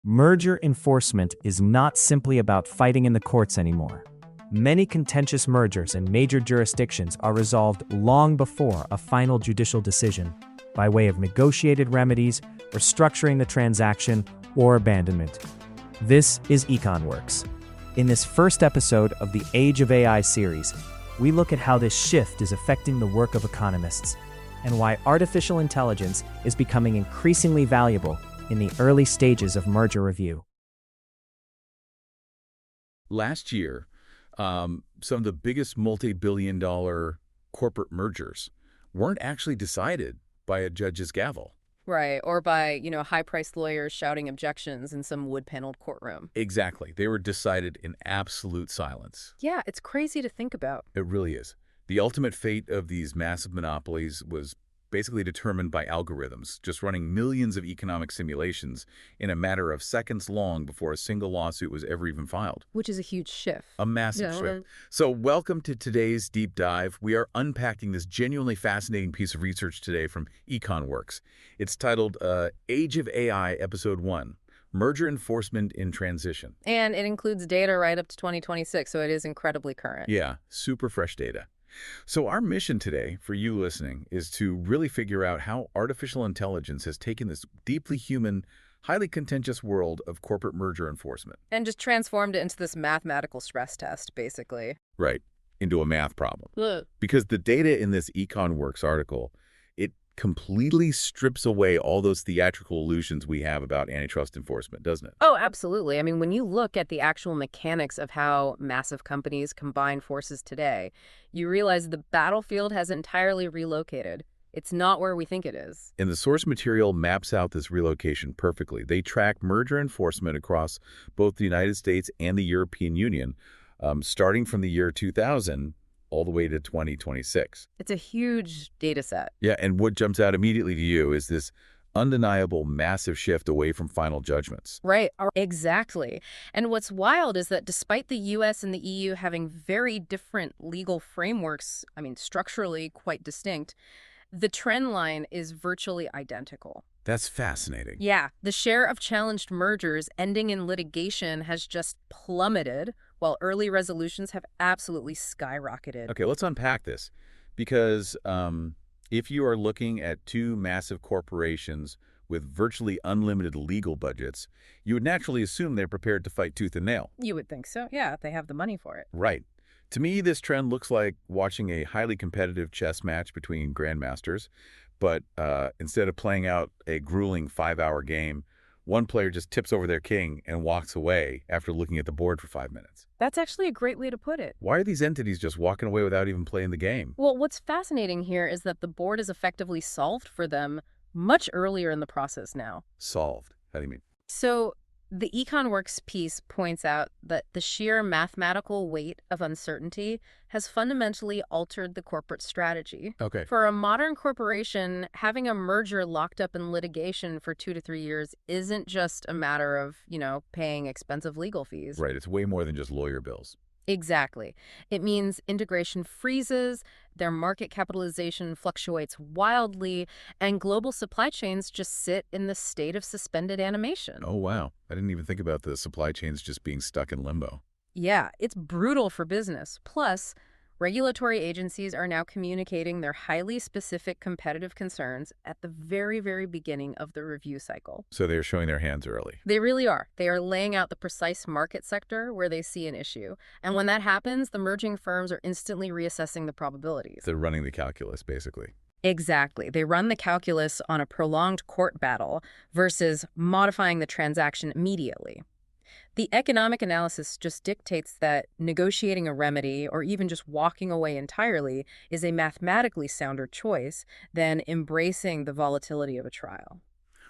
Merger enforcement is not simply about fighting in the courts anymore. Many contentious mergers in major jurisdictions are resolved long before a final judicial decision by way of negotiated remedies, restructuring the transaction, or abandonment. This is EconWorks. In this first episode of the Age of AI series, we look at how this shift is affecting the work of economists and why artificial intelligence is becoming increasingly valuable in the early stages of merger review. Last year, some of the biggest multi-billion-dollar corporate mergers weren't actually decided by a judge's gavel. Right, or by, high-priced lawyers shouting objections in some wood-paneled courtroom. Exactly. They were decided in absolute silence. Yeah, it's crazy to think about. It really is. The ultimate fate of these massive monopolies was basically determined by algorithms, just running millions of economic simulations in a matter of seconds long before a single lawsuit was ever even filed. Which is a huge shift. A massive shift. So welcome to today's deep dive. We are unpacking this genuinely fascinating piece of research today from EconWorks. It's titled Age of AI, Episode 1, Merger Enforcement in Transition. And it includes data right up to 2026, so it is incredibly current. Yeah, super fresh data. So our mission today, for you listening, is to really figure out how artificial intelligence has taken this deeply human, highly contentious world of corporate merger enforcement. And just transformed it into this mathematical stress test, basically. Right, into a math problem. Ugh. Because the data in this EconWorks article, it completely strips away all those theatrical illusions we have about antitrust enforcement, doesn't it? Oh, absolutely. I mean, when you look at the actual mechanics of how massive companies combine forces today, you realize the battlefield has entirely relocated. It's not where we think it is. And the source material maps out this relocation perfectly. They track merger enforcement across both the United States and the European Union, starting from the year 2000 all the way to 2026. It's a huge data set. Yeah, and what jumps out immediately to you is this undeniable massive shift away from final judgments. Right, exactly. And what's wild is that despite the US and the EU having very different legal frameworks, structurally quite distinct, the trend line is virtually identical. That's fascinating. Yeah, the share of challenged mergers ending in litigation has just plummeted, while early resolutions have absolutely skyrocketed. Okay, let's unpack this. Because if you are looking at two massive corporations with virtually unlimited legal budgets, you would naturally assume they're prepared to fight tooth and nail. You would think so. Yeah, they have the money for it. Right. To me, this trend looks like watching a highly competitive chess match between grandmasters, but instead of playing out a grueling 5-hour game, one player just tips over their king and walks away after looking at the board for 5 minutes. That's actually a great way to put it. Why are these entities just walking away without even playing the game? Well, what's fascinating here is that the board is effectively solved for them much earlier in the process now. Solved? How do you mean? So the EconWorks piece points out that the sheer mathematical weight of uncertainty has fundamentally altered the corporate strategy. Okay. For a modern corporation, having a merger locked up in litigation for 2 to 3 years isn't just a matter of, paying expensive legal fees. Right. It's way more than just lawyer bills. Exactly. It means integration freezes, their market capitalization fluctuates wildly, and global supply chains just sit in the state of suspended animation. Oh, wow. I didn't even think about the supply chains just being stuck in limbo. Yeah, it's brutal for business. Plus, regulatory agencies are now communicating their highly specific competitive concerns at the very, very beginning of the review cycle. So they're showing their hands early. They really are. They are laying out the precise market sector where they see an issue. And when that happens, the merging firms are instantly reassessing the probabilities. They're running the calculus, basically. Exactly. They run the calculus on a prolonged court battle versus modifying the transaction immediately. The economic analysis just dictates that negotiating a remedy or even just walking away entirely is a mathematically sounder choice than embracing the volatility of a trial.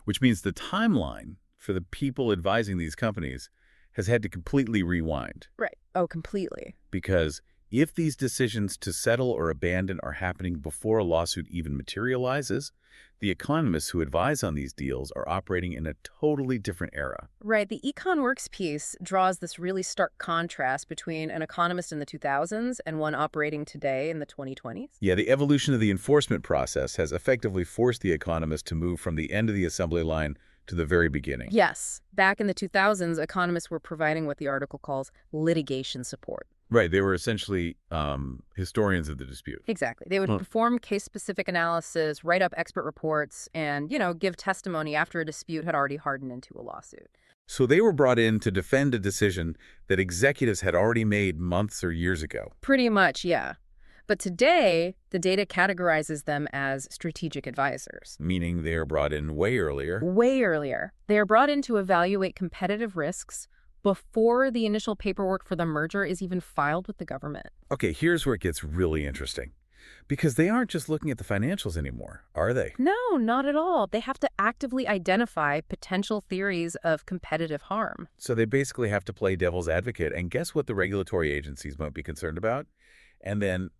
Which means the timeline for the people advising these companies has had to completely rewind. Right. Oh, completely. Because if these decisions to settle or abandon are happening before a lawsuit even materializes, the economists who advise on these deals are operating in a totally different era. Right. The EconWorks piece draws this really stark contrast between an economist in the 2000s and one operating today in the 2020s. Yeah, the evolution of the enforcement process has effectively forced the economists to move from the end of the assembly line to the very beginning. Yes. Back in the 2000s, economists were providing what the article calls litigation support. Right. They were essentially historians of the dispute. Exactly. They would perform case-specific analysis, write up expert reports, and, give testimony after a dispute had already hardened into a lawsuit. So they were brought in to defend a decision that executives had already made months or years ago. Pretty much, yeah. But today, the data categorizes them as strategic advisors. Meaning they are brought in way earlier. Way earlier. They are brought in to evaluate competitive risks before the initial paperwork for the merger is even filed with the government. Okay, here's where it gets really interesting. Because they aren't just looking at the financials anymore, are they? No, not at all. They have to actively identify potential theories of competitive harm. So they basically have to play devil's advocate and guess what the regulatory agencies might be concerned about? And then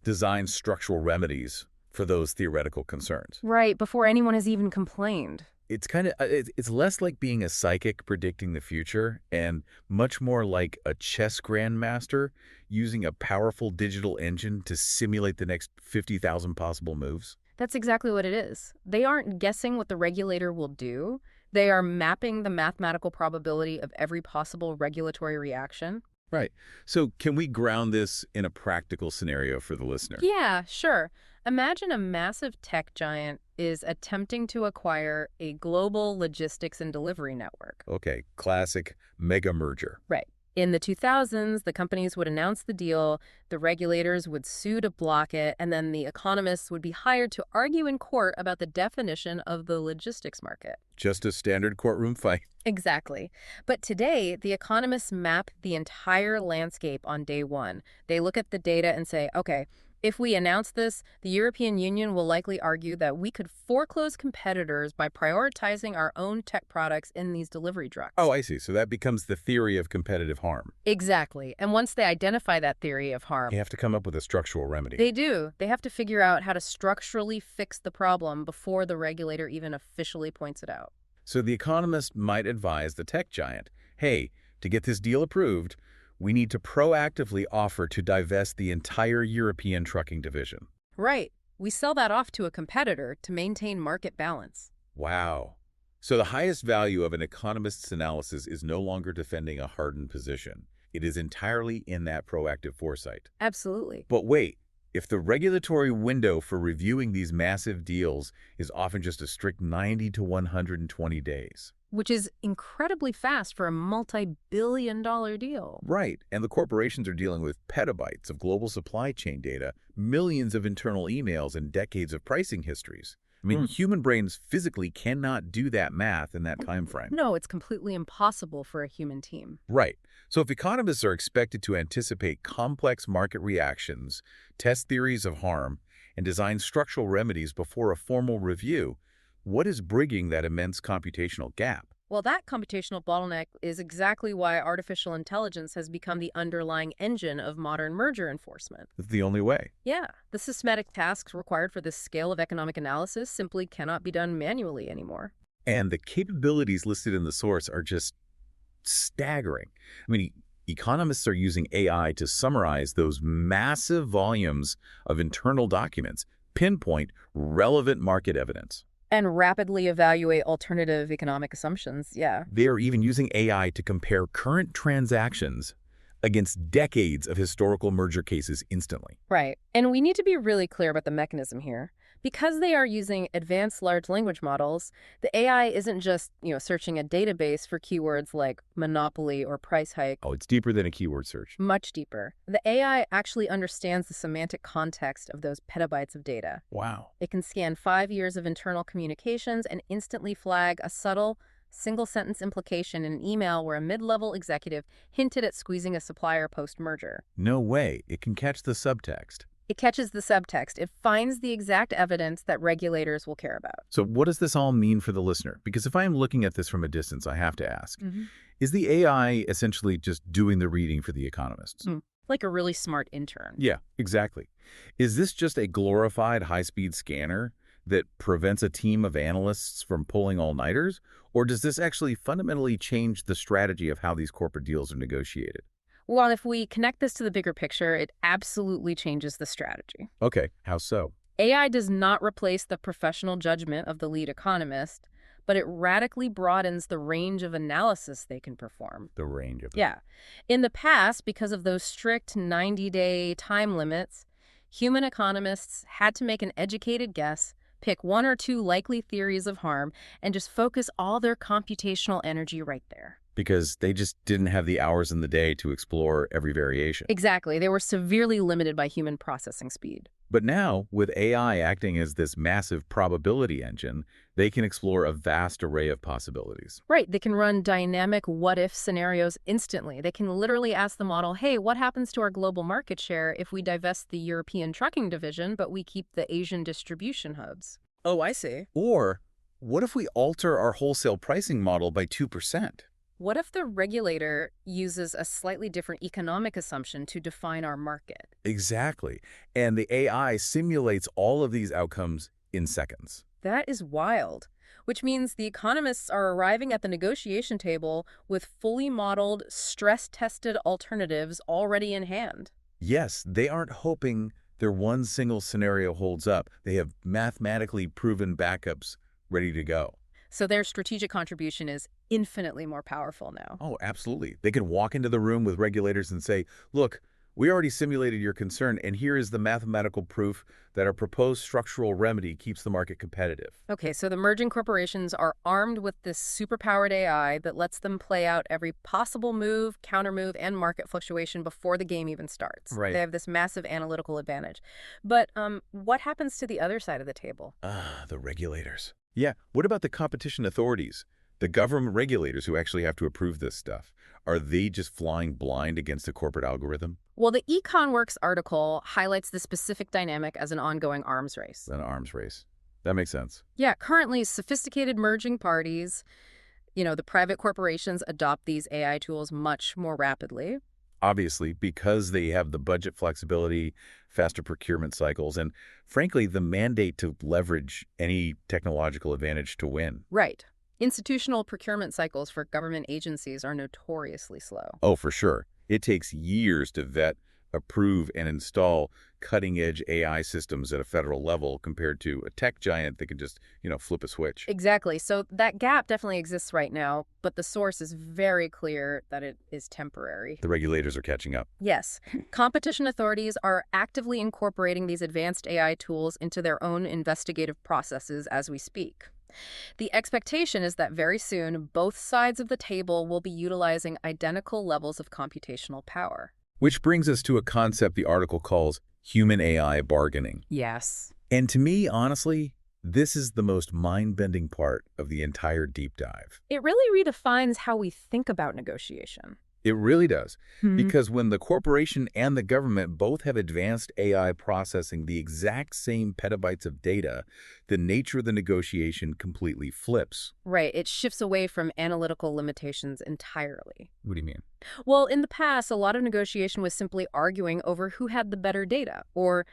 design structural remedies for those theoretical concerns. Right, before anyone has even complained. It's kind of it's less like being a psychic predicting the future and much more like a chess grandmaster using a powerful digital engine to simulate the next 50,000 possible moves. That's exactly what it is. They aren't guessing what the regulator will do. They are mapping the mathematical probability of every possible regulatory reaction. Right. So can we ground this in a practical scenario for the listener? Yeah, sure. Imagine a massive tech giant is attempting to acquire a global logistics and delivery network. Okay, classic mega merger. Right. In the 2000s, the companies would announce the deal, the regulators would sue to block it, and then the economists would be hired to argue in court about the definition of the logistics market. Just a standard courtroom fight. Exactly. But today, the economists map the entire landscape on day one. They look at the data and say, okay, if we announce this, the European Union will likely argue that we could foreclose competitors by prioritizing our own tech products in these delivery trucks. Oh, I see. So that becomes the theory of competitive harm. Exactly. And once they identify that theory of harm, You have to come up with a structural remedy. they do. They have to figure out how to structurally fix the problem before the regulator even officially points it out. So the economist might advise the tech giant, hey, to get this deal approved, we need to proactively offer to divest the entire European trucking division. Right. We sell that off to a competitor to maintain market balance. Wow. So the highest value of an economist's analysis is no longer defending a hardened position. It is entirely in that proactive foresight. Absolutely. But wait, if the regulatory window for reviewing these massive deals is often just a strict 90 to 120 days. Which is incredibly fast for a multi-billion-dollar deal. Right, and the corporations are dealing with petabytes of global supply chain data, millions of internal emails, and decades of pricing histories. I mean, human brains physically cannot do that math in that time frame. No, it's completely impossible for a human team. Right. So if economists are expected to anticipate complex market reactions, test theories of harm, and design structural remedies before a formal review, what is bridging that immense computational gap? Well, that computational bottleneck is exactly why artificial intelligence has become the underlying engine of modern merger enforcement. It's the only way. Yeah, the systematic tasks required for this scale of economic analysis simply cannot be done manually anymore. And the capabilities listed in the source are just staggering. I mean, economists are using AI to summarize those massive volumes of internal documents, pinpoint relevant market evidence. And rapidly evaluate alternative economic assumptions, yeah. They are even using AI to compare current transactions against decades of historical merger cases instantly. Right. And we need to be really clear about the mechanism here. Because they are using advanced large language models, the AI isn't just, searching a database for keywords like monopoly or price hike. Oh, it's deeper than a keyword search. Much deeper. The AI actually understands the semantic context of those petabytes of data. Wow. It can scan 5 years of internal communications and instantly flag a subtle, single-sentence implication in an email where a mid-level executive hinted at squeezing a supplier post-merger. No way. It can catch the subtext. It catches the subtext. It finds the exact evidence that regulators will care about. So what does this all mean for the listener? Because if I am looking at this from a distance, I have to ask, is the AI essentially just doing the reading for the economists? Like a really smart intern. Yeah, exactly. Is this just a glorified high-speed scanner that prevents a team of analysts from pulling all-nighters? Or does this actually fundamentally change the strategy of how these corporate deals are negotiated? Well, if we connect this to the bigger picture, it absolutely changes the strategy. Okay, how so? AI does not replace the professional judgment of the lead economist, but it radically broadens the range of analysis they can perform. The range of it. Yeah. In the past, because of those strict 90-day time limits, human economists had to make an educated guess, pick one or two likely theories of harm, and just focus all their computational energy right there. Because they just didn't have the hours in the day to explore every variation. Exactly. They were severely limited by human processing speed. But now, with AI acting as this massive probability engine, they can explore a vast array of possibilities. Right. They can run dynamic what-if scenarios instantly. They can literally ask the model, hey, what happens to our global market share if we divest the European trucking division, but we keep the Asian distribution hubs? Oh, I see. Or, what if we alter our wholesale pricing model by 2%? What if the regulator uses a slightly different economic assumption to define our market? Exactly. And the AI simulates all of these outcomes in seconds. That is wild, which means the economists are arriving at the negotiation table with fully modeled, stress-tested alternatives already in hand. Yes, they aren't hoping their one single scenario holds up. They have mathematically proven backups ready to go. So their strategic contribution is infinitely more powerful now. Oh, absolutely. They can walk into the room with regulators and say, look, we already simulated your concern, and here is the mathematical proof that our proposed structural remedy keeps the market competitive. Okay, so the merging corporations are armed with this superpowered AI that lets them play out every possible move, countermove, and market fluctuation before the game even starts. Right. They have this massive analytical advantage. But what happens to the other side of the table? The regulators. Yeah, what about the competition authorities? The government regulators who actually have to approve this stuff. Are they just flying blind against a corporate algorithm? Well, the EconWorks article highlights the specific dynamic as an ongoing arms race. An arms race. That makes sense. Yeah, currently sophisticated merging parties, the private corporations adopt these AI tools much more rapidly. Obviously, because they have the budget flexibility, faster procurement cycles, and frankly, the mandate to leverage any technological advantage to win. Right. Institutional procurement cycles for government agencies are notoriously slow. Oh, for sure. It takes years to vet, approve, and install cutting-edge AI systems at a federal level compared to a tech giant that can just, flip a switch. Exactly. So that gap definitely exists right now, but the source is very clear that it is temporary. The regulators are catching up. Yes. Competition authorities are actively incorporating these advanced AI tools into their own investigative processes as we speak. The expectation is that very soon, both sides of the table will be utilizing identical levels of computational power. Which brings us to a concept the article calls human-AI bargaining. Yes. And to me, honestly, this is the most mind-bending part of the entire deep dive. It really redefines how we think about negotiation. It really does. Because when the corporation and the government both have advanced AI processing the exact same petabytes of data, the nature of the negotiation completely flips. Right. It shifts away from analytical limitations entirely. What do you mean? Well, in the past, a lot of negotiation was simply arguing over who had the better data or,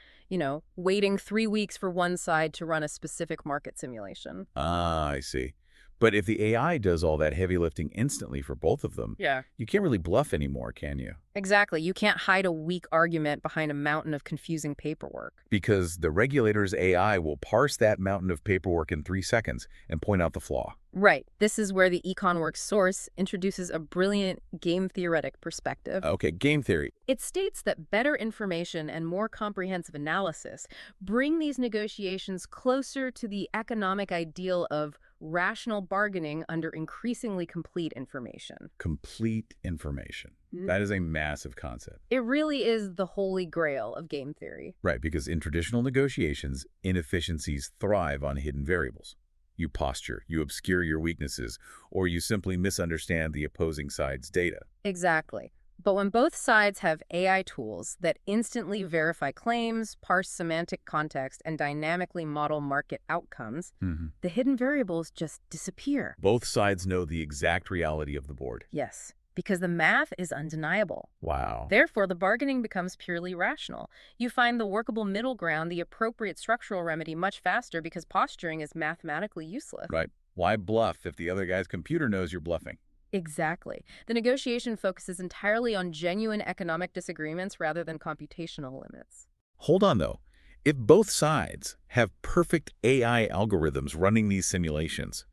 waiting 3 weeks for one side to run a specific market simulation. Ah, I see. But if the AI does all that heavy lifting instantly for both of them, you can't really bluff anymore, can you? Exactly. You can't hide a weak argument behind a mountain of confusing paperwork. Because the regulator's AI will parse that mountain of paperwork in 3 seconds and point out the flaw. Right. This is where the EconWorks source introduces a brilliant game-theoretic perspective. Okay, game theory. It states that better information and more comprehensive analysis bring these negotiations closer to the economic ideal of rational bargaining under increasingly complete information. Complete information. That is a massive concept. It really is the holy grail of game theory. Right, because in traditional negotiations, inefficiencies thrive on hidden variables. You posture, you obscure your weaknesses, or you simply misunderstand the opposing side's data. Exactly. But when both sides have AI tools that instantly verify claims, parse semantic context, and dynamically model market outcomes, the hidden variables just disappear. Both sides know the exact reality of the board. Yes, because the math is undeniable. Wow. Therefore, the bargaining becomes purely rational. You find the workable middle ground, the appropriate structural remedy much faster because posturing is mathematically useless. Right. Why bluff if the other guy's computer knows you're bluffing? Exactly. The negotiation focuses entirely on genuine economic disagreements rather than computational limits. Hold on, though. If both sides have perfect AI algorithms running these simulations,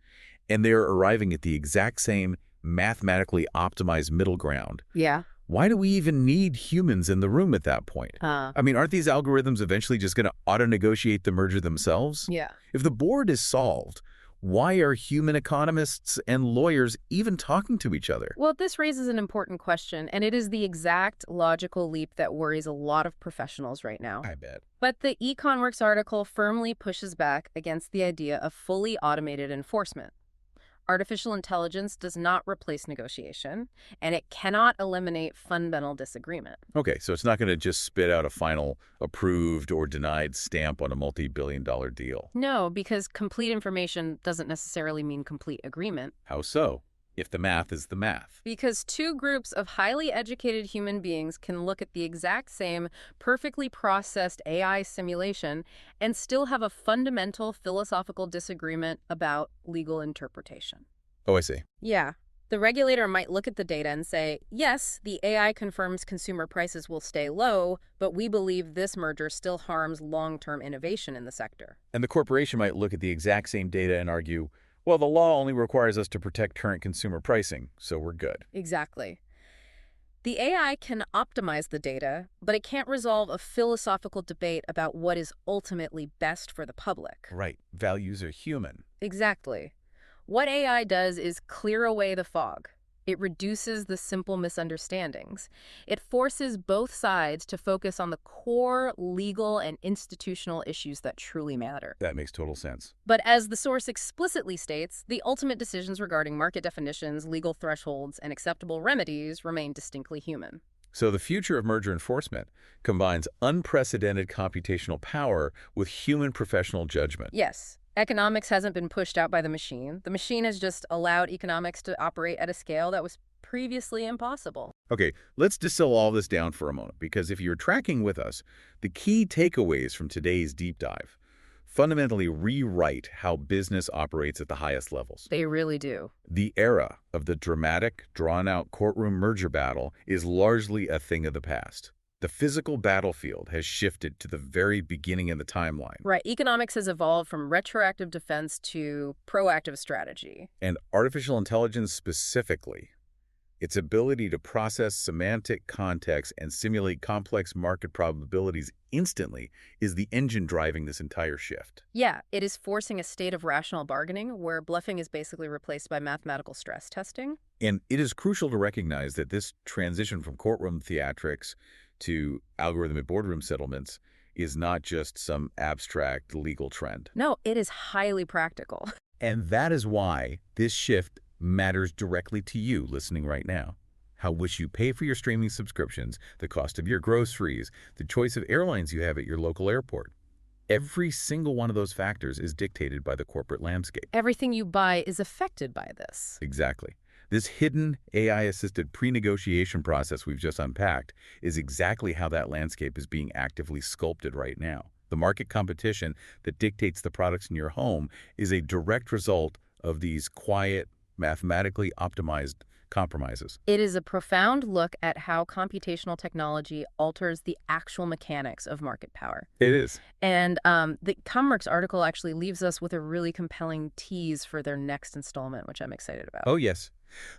And they're arriving at the exact same mathematically optimized middle ground. Yeah. Why do we even need humans in the room at that point? I mean, aren't these algorithms eventually just going to auto-negotiate the merger themselves? Yeah. If the board is solved, why are human economists and lawyers even talking to each other? Well, this raises an important question, and it is the exact logical leap that worries a lot of professionals right now. I bet. But the EconWorks article firmly pushes back against the idea of fully automated enforcement. Artificial intelligence does not replace negotiation, and it cannot eliminate fundamental disagreement. Okay, so it's not going to just spit out a final approved or denied stamp on a multi-billion-dollar deal. No, because complete information doesn't necessarily mean complete agreement. How so? If the math is the math. Because two groups of highly educated human beings can look at the exact same perfectly processed AI simulation and still have a fundamental philosophical disagreement about legal interpretation. Oh, I see. Yeah. The regulator might look at the data and say, yes, the AI confirms consumer prices will stay low, but we believe this merger still harms long-term innovation in the sector. And the corporation might look at the exact same data and argue, well, the law only requires us to protect current consumer pricing, so we're good. Exactly. The AI can optimize the data, but it can't resolve a philosophical debate about what is ultimately best for the public. Right. Values are human. Exactly. What AI does is clear away the fog. It reduces the simple misunderstandings. It forces both sides to focus on the core legal and institutional issues that truly matter. That makes total sense. But as the source explicitly states, the ultimate decisions regarding market definitions, legal thresholds, and acceptable remedies remain distinctly human. So the future of merger enforcement combines unprecedented computational power with human professional judgment. Yes. Economics hasn't been pushed out by the machine. The machine has just allowed economics to operate at a scale that was previously impossible. Okay, let's distill all this down for a moment, because if you're tracking with us, the key takeaways from today's deep dive fundamentally rewrite how business operates at the highest levels. They really do. The era of the dramatic, drawn-out courtroom merger battle is largely a thing of the past. The physical battlefield has shifted to the very beginning in the timeline. Right. Economics has evolved from retroactive defense to proactive strategy. And artificial intelligence specifically, its ability to process semantic context and simulate complex market probabilities instantly is the engine driving this entire shift. Yeah, it is forcing a state of rational bargaining where bluffing is basically replaced by mathematical stress testing. And it is crucial to recognize that this transition from courtroom theatrics to algorithmic boardroom settlements is not just some abstract legal trend. No, it is highly practical. And that is why this shift matters directly to you listening right now. How much you pay for your streaming subscriptions, the cost of your groceries, the choice of airlines you have at your local airport. Every single one of those factors is dictated by the corporate landscape. Everything you buy is affected by this. Exactly. This hidden AI-assisted pre-negotiation process we've just unpacked is exactly how that landscape is being actively sculpted right now. The market competition that dictates the products in your home is a direct result of these quiet, mathematically optimized compromises. It is a profound look at how computational technology alters the actual mechanics of market power. It is. And the EconWorks article actually leaves us with a really compelling tease for their next installment, which I'm excited about. Oh, yes.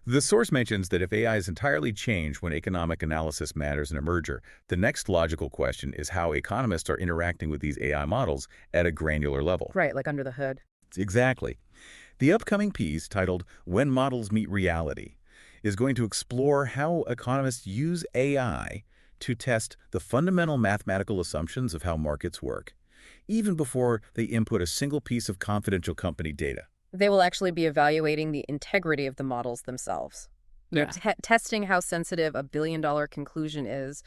The source mentions that if AI is entirely changed when economic analysis matters in a merger, the next logical question is how economists are interacting with these AI models at a granular level. Right, like under the hood. Exactly. The upcoming piece, titled When Models Meet Reality, is going to explore how economists use AI to test the fundamental mathematical assumptions of how markets work, even before they input a single piece of confidential company data. They will actually be evaluating the integrity of the models themselves. Yeah. Testing how sensitive a billion-dollar conclusion is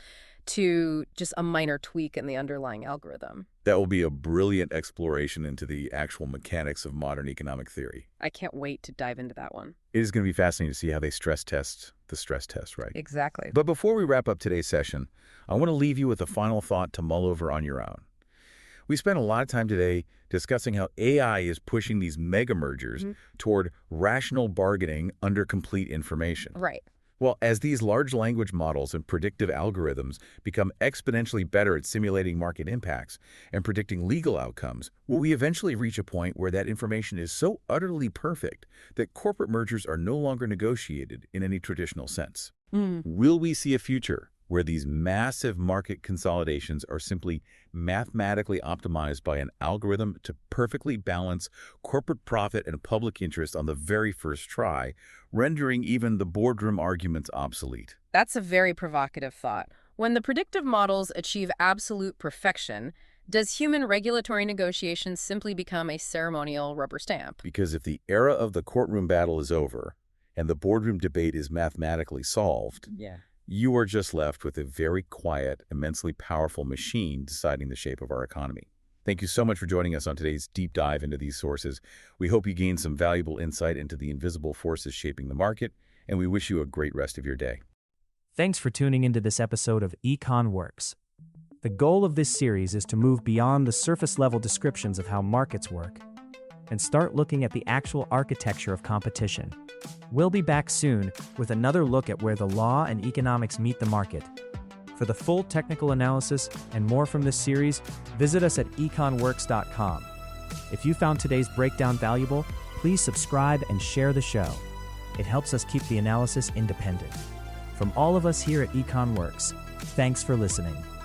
to just a minor tweak in the underlying algorithm. That will be a brilliant exploration into the actual mechanics of modern economic theory. I can't wait to dive into that one. It is going to be fascinating to see how they stress test the stress test, right? Exactly. But before we wrap up today's session, I want to leave you with a final thought to mull over on your own. We spent a lot of time today discussing how AI is pushing these mega mergers toward rational bargaining under complete information. Right. Well, as these large language models and predictive algorithms become exponentially better at simulating market impacts and predicting legal outcomes, will we eventually reach a point where that information is so utterly perfect that corporate mergers are no longer negotiated in any traditional sense? Will we see a future where these massive market consolidations are simply mathematically optimized by an algorithm to perfectly balance corporate profit and public interest on the very first try, rendering even the boardroom arguments obsolete? That's a very provocative thought. When the predictive models achieve absolute perfection, does human regulatory negotiation simply become a ceremonial rubber stamp? Because if the era of the courtroom battle is over and the boardroom debate is mathematically solved, Yeah. you are just left with a very quiet, immensely powerful machine deciding the shape of our economy. Thank you so much for joining us on today's deep dive into these sources. We hope you gained some valuable insight into the invisible forces shaping the market, and we wish you a great rest of your day. Thanks for tuning into this episode of Econ Works. The goal of this series is to move beyond the surface-level descriptions of how markets work and start looking at the actual architecture of competition. We'll be back soon with another look at where the law and economics meet the market. For the full technical analysis and more from this series, visit us at econworks.com. If you found today's breakdown valuable, please subscribe and share the show. It helps us keep the analysis independent. From all of us here at Econ Works, thanks for listening.